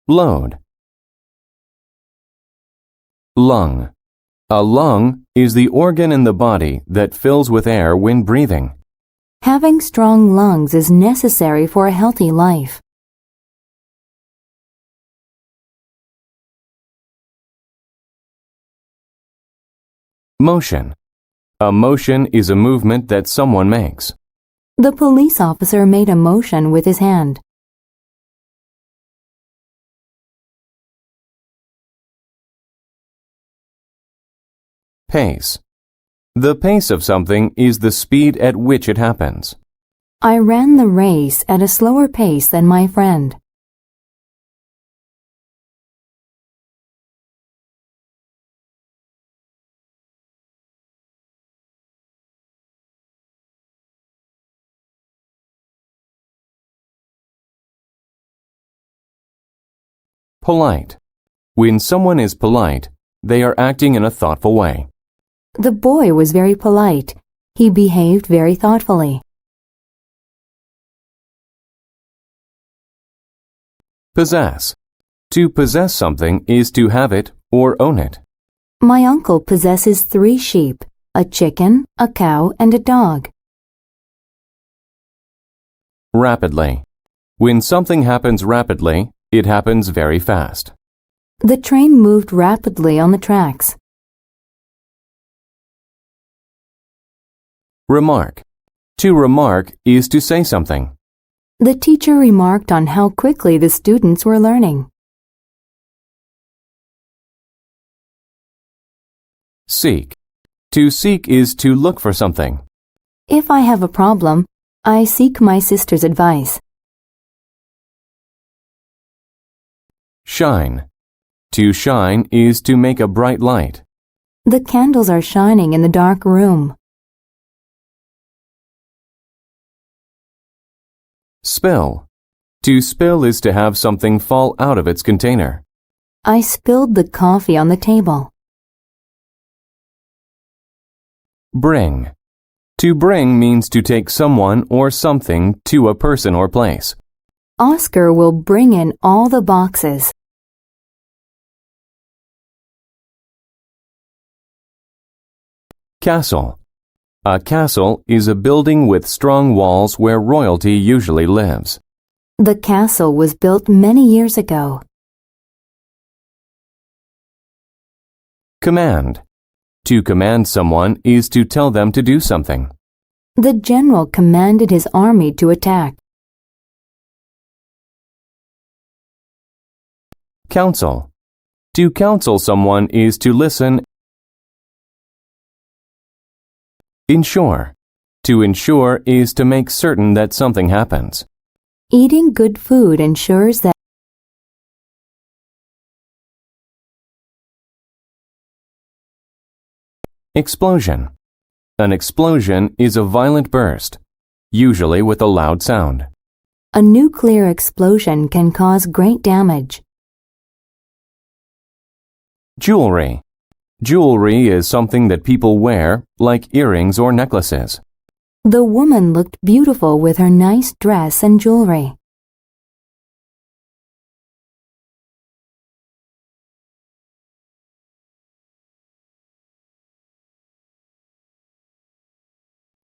Load. Lung. A lung is the organ in the body that fills with air when breathing. Having strong lungs is necessary for a healthy life. Motion. A motion is a movement that someone makes. The police officer made a motion with his hand. Pace. The pace of something is the speed at which it happens. I ran the race at a slower pace than my friend. Polite. When someone is polite, they are acting in a thoughtful way. The boy was very polite. He behaved very thoughtfully. Possess. To possess something is to have it or own it. My uncle possesses 3 sheep, a chicken, a cow, and a dog. Rapidly. When something happens rapidly, it happens very fast. The train moved rapidly on the tracks. Remark. To remark is to say something. The teacher remarked on how quickly the students were learning. Seek. To seek is to look for something. If I have a problem, I seek my sister's advice. Shine. To shine is to make a bright light. The candles are shining in the dark room. Spill. To spill is to have something fall out of its container. I spilled the coffee on the table. Bring. To bring means to take someone or something to a person or place. Oscar will bring in all the boxes. Castle. A castle is a building with strong walls where royalty usually lives. The castle was built many years ago. Command. To command someone is to tell them to do something. The general commanded his army to attack. Counsel. To counsel someone is to listen. Ensure. To ensure is to make certain that something happens. Eating good food ensures that Explosion. An explosion is a violent burst, usually with a loud sound. a nuclear explosion can cause great damage. Jewelry. Jewelry is something that people wear, like earrings or necklaces. The woman looked beautiful with her nice dress and jewelry.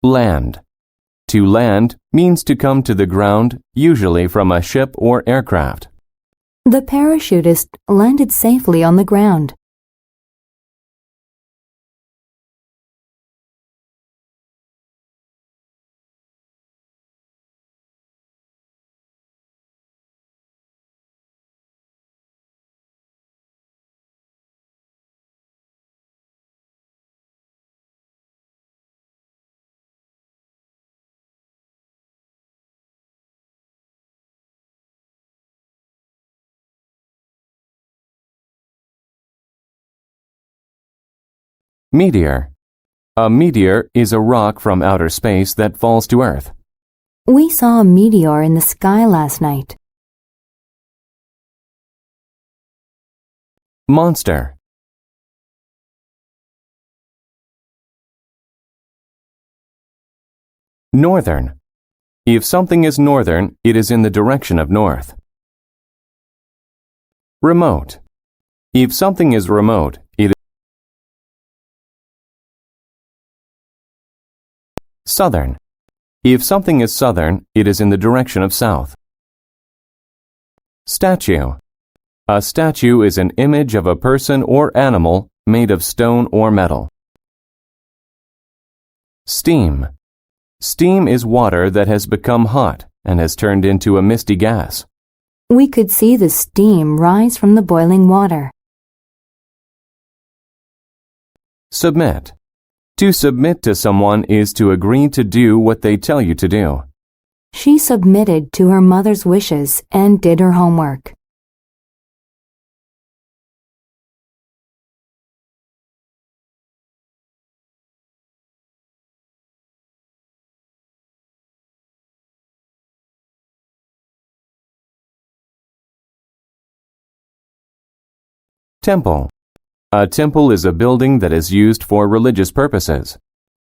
Land. To land means to come to the ground, usually from a ship or aircraft. The parachutist landed safely on the ground. Meteor. A meteor is a rock from outer space that falls to Earth. We saw a meteor in the sky last night. Monster. Northern. If something is northern, it is in the direction of north. Remote. If something is remote, it is southern. If something is southern, it is in the direction of south. Statue. A statue is an image of a person or animal made of stone or metal. Steam. Steam is water that has become hot and has turned into a misty gas. We could see the steam rise from the boiling water. Submit. To submit to someone is to agree to do what they tell you to do. She submitted to her mother's wishes and did her homework. Temple. A temple is a building that is used for religious purposes.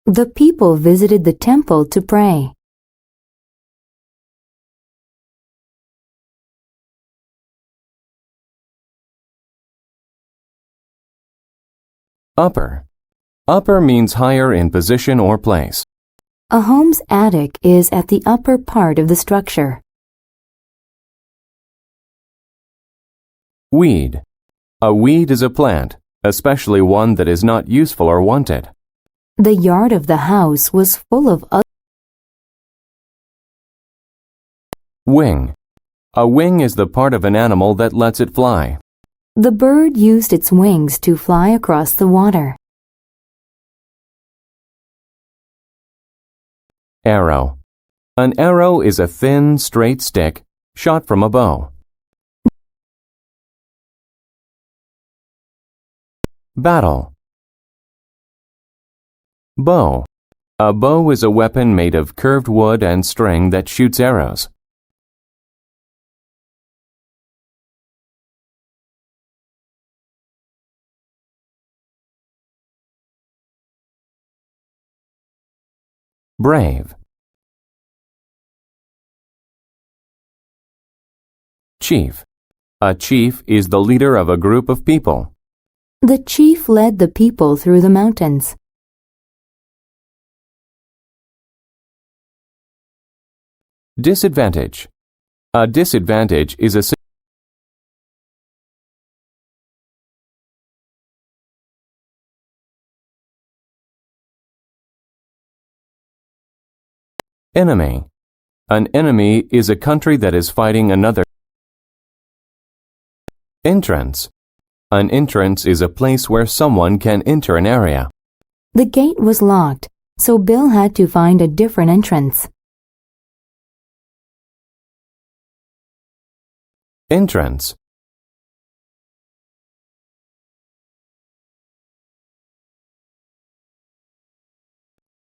The people visited the temple to pray. Upper. Upper means higher in position or place. A home's attic is at the upper part of the structure. Weed. A weed is a plant, especially one that is not useful or wanted. The yard of the house was full of Wing. A wing is the part of an animal that lets it fly. The bird used its wings to fly across the water. Arrow. An arrow is a thin, straight stick shot from a bow. Battle. Bow. A bow is a weapon made of curved wood and string that shoots arrows. Brave. Chief. A chief is the leader of a group of people. The chief led the people through the mountains. Disadvantage. A disadvantage is a enemy. An enemy is a country that is fighting another. Entrance. An entrance is a place where someone can enter an area. The gate was locked, so Bill had to find a different entrance. Entrance.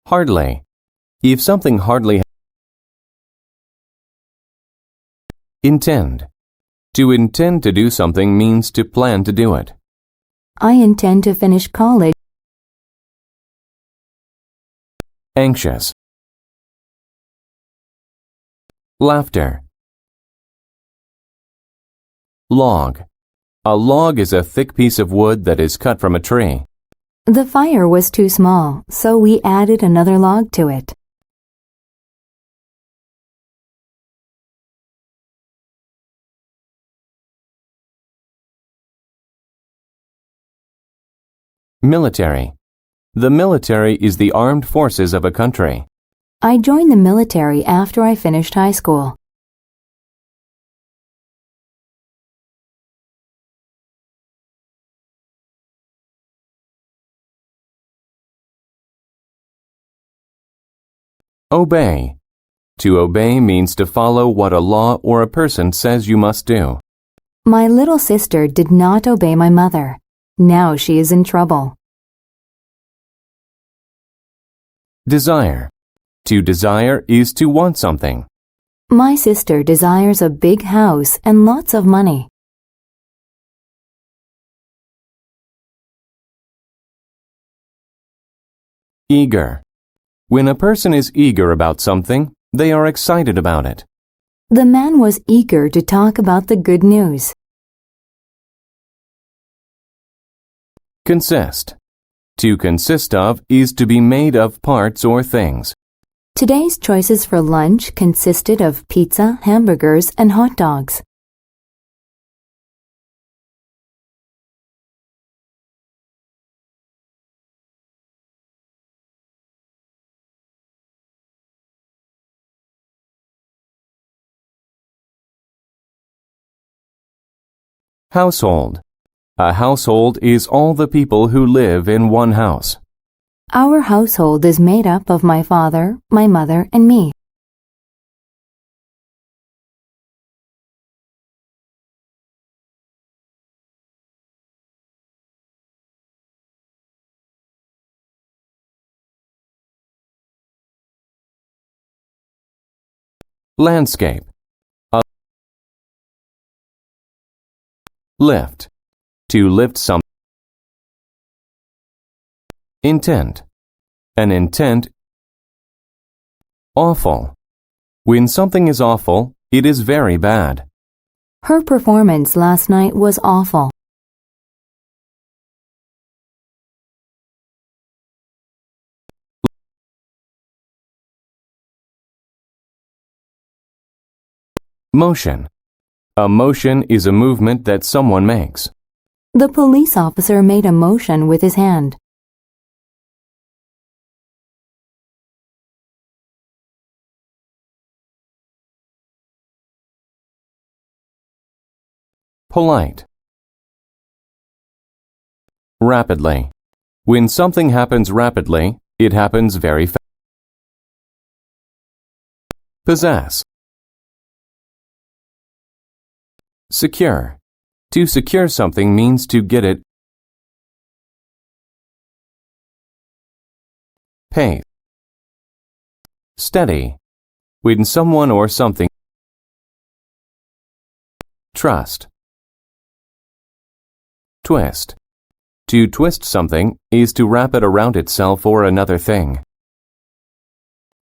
Hardly. If something hardly. Intend. To intend to do something means to plan to do it. I intend to finish college. Anxious. Laughter. Log. A log is a thick piece of wood that is cut from a tree. The fire was too small, so we added another log to it. Military. The military is the armed forces of a country. I joined the military after I finished high school. Obey. To obey means to follow what a law or a person says you must do. My little sister did not obey my mother. Now she is in trouble. Desire. To desire is to want something. My sister desires a big house and lots of money. Eager. When a person is eager about something, they are excited about it. The man was eager to talk about the good news. Consist. To consist of is to be made of parts or things. Today's choices for lunch consisted of pizza, hamburgers, and hot dogs. Household. A household is all the people who live in one house. Our household is made up of my father, my mother, and me. Landscape. A lift. To lift something. Intent. An intent. Awful. When something is awful, it is very bad. Her performance last night was awful. Motion. A motion is a movement that someone makes. The police officer made a motion with his hand. Polite. Rapidly. When something happens rapidly, it happens very fast. Possess. Secure. To secure something means to get it. Pace. Steady. When someone or something. Trust. Twist. To twist something is to wrap it around itself or another thing.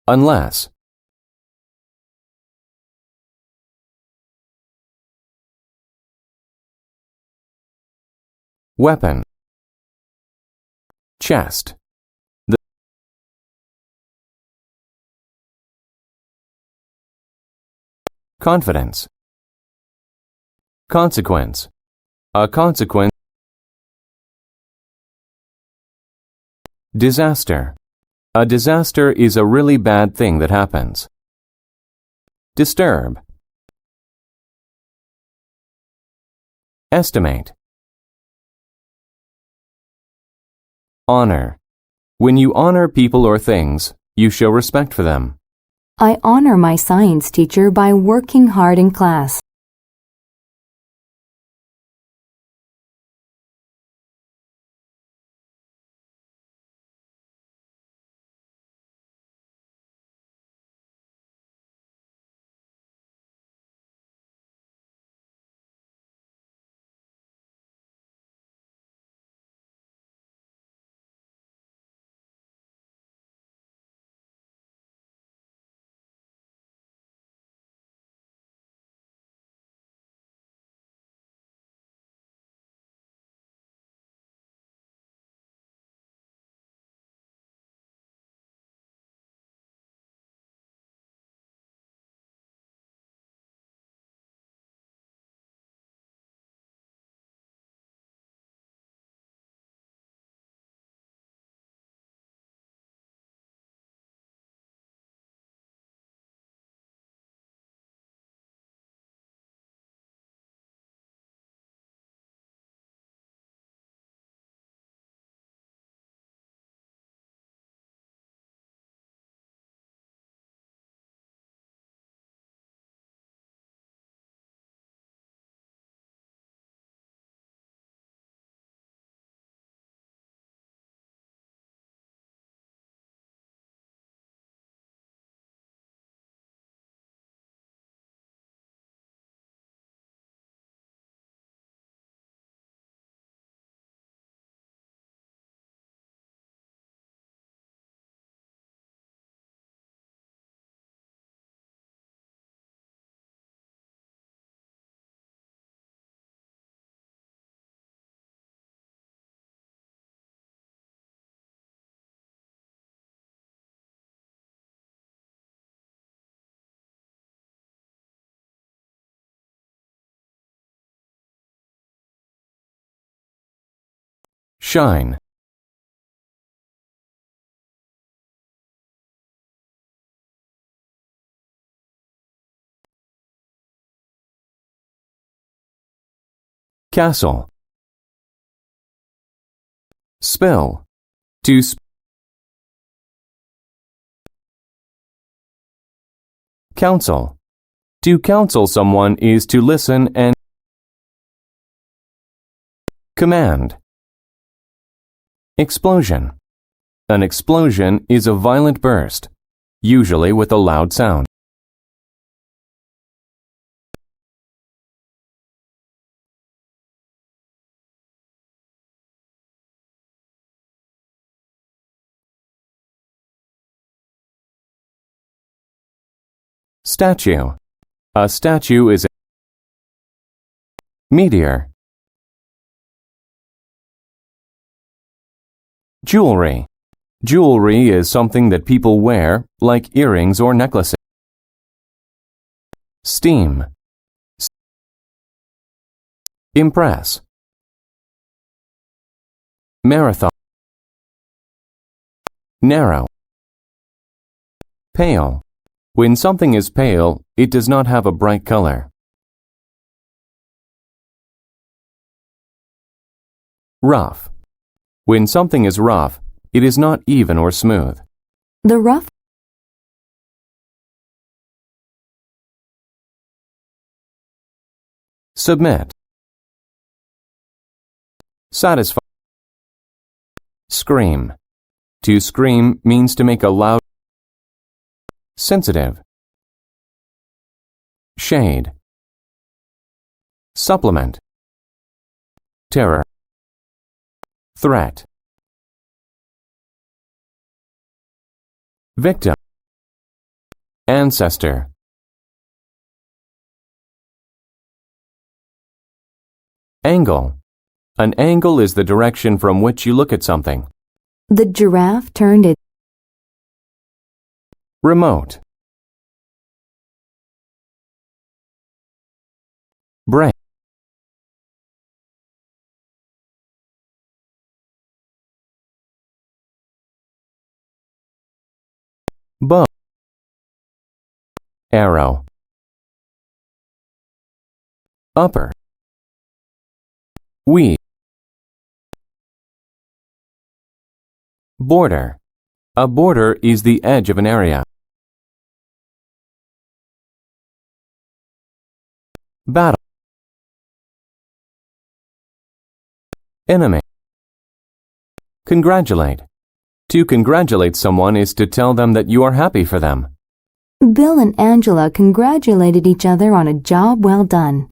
Unless. Weapon. Chest. The confidence. Consequence. A consequence. Disaster. A disaster is a really bad thing that happens. Disturb. Estimate. Honor. When you honor people or things, you show respect for them. I honor my science teacher by working hard in class. shine, castle, spill, to counsel. To counsel someone is to listen and command. Explosion. An explosion is a violent burst, usually with a loud sound. Statue. A statue is a meteor. Jewelry. Jewelry is something that people wear, like earrings or necklaces. Steam. Impress. Marathon. Narrow. Pale. When something is pale, it does not have a bright color. Rough. When something is rough, it is not even or smooth. The rough Submit. Satisfy. Scream. To scream means to make a loud. Sensitive. Shade. Supplement. Terror. Threat. Victim. Ancestor. Angle. An angle is the direction from which you look at something. The giraffe turned its Remote. Brain. Bow. Arrow. Upper. Weed. Border. A border is the edge of an area. Battle. Enemy. Congratulate. To congratulate someone is to tell them that you are happy for them. Bill and Angela congratulated each other on a job well done.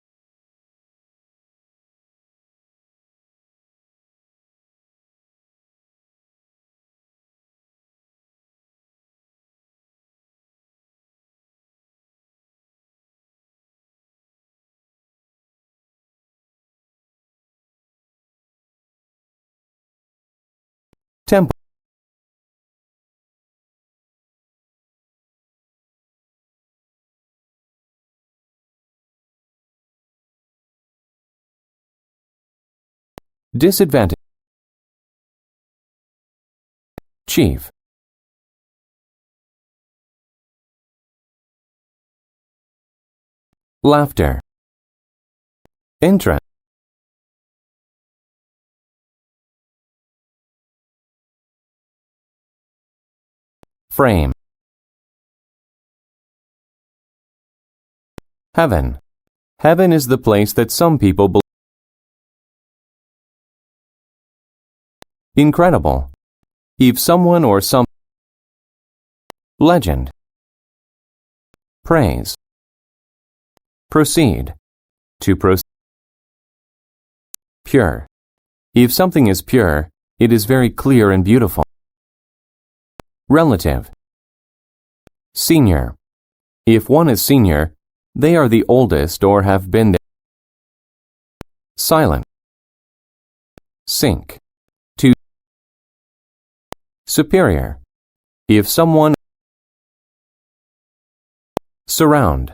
Temple. Disadvantage. Chief. Laughter. Interest. Frame. Heaven. Heaven is the place that some people believe. Incredible. If someone or some. Legend. Praise. Proceed. To proceed. Pure. If something is pure, it is very clear and beautiful. Relative. Senior. If one is senior, they are the oldest or have been there. Silent. Sink. To. Superior. If someone. Surround.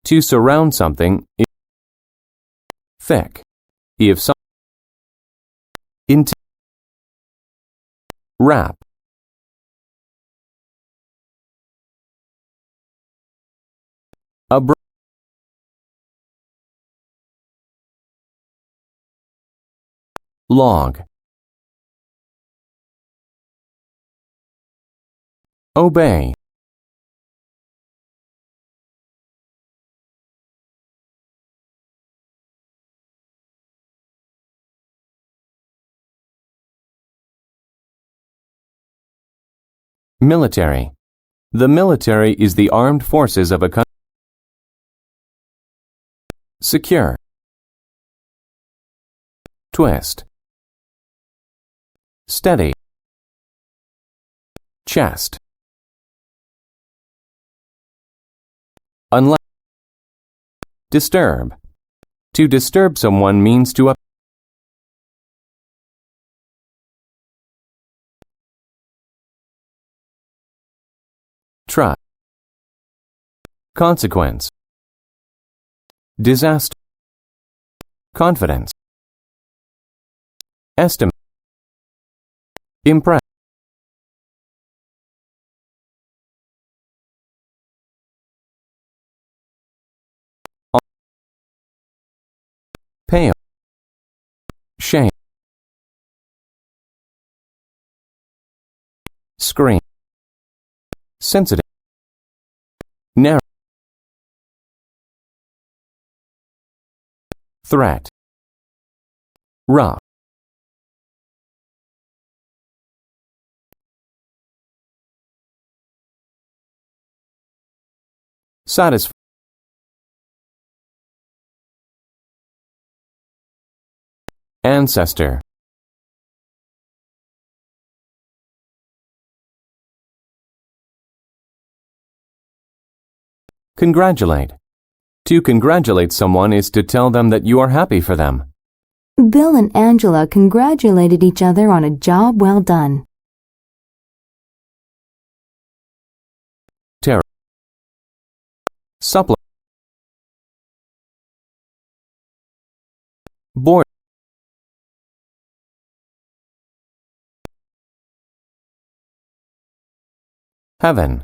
To surround something. Thick. If some. Into. wrap, log, obey, military. The military is the armed forces of a country. Secure, twist, steady, chest, unless, disturb. To disturb someone means to trust, consequence, disaster, confidence, estimate, impress, pale, shame, scream, sensitive, narrow, threat, rough, satisfy, ancestor, congratulate. To congratulate someone is to tell them that you are happy for them. Bill and Angela congratulated each other on a job well done. Terror, supplement, board, heaven,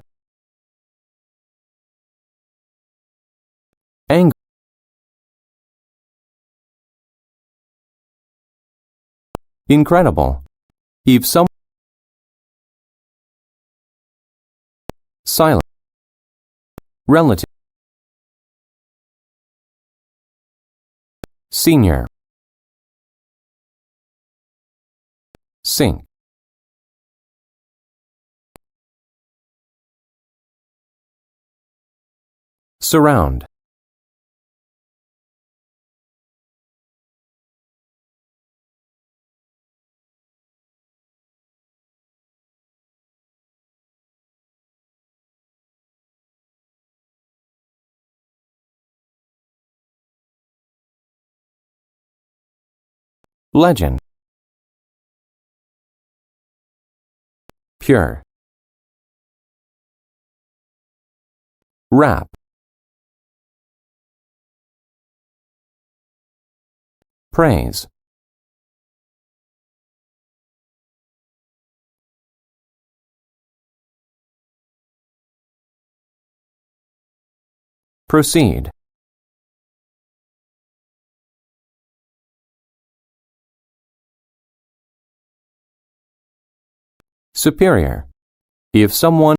anger, incredible. If some, silent, relative, senior, sink, surround, legend, pure, wrap, praise, proceed, superior. If someone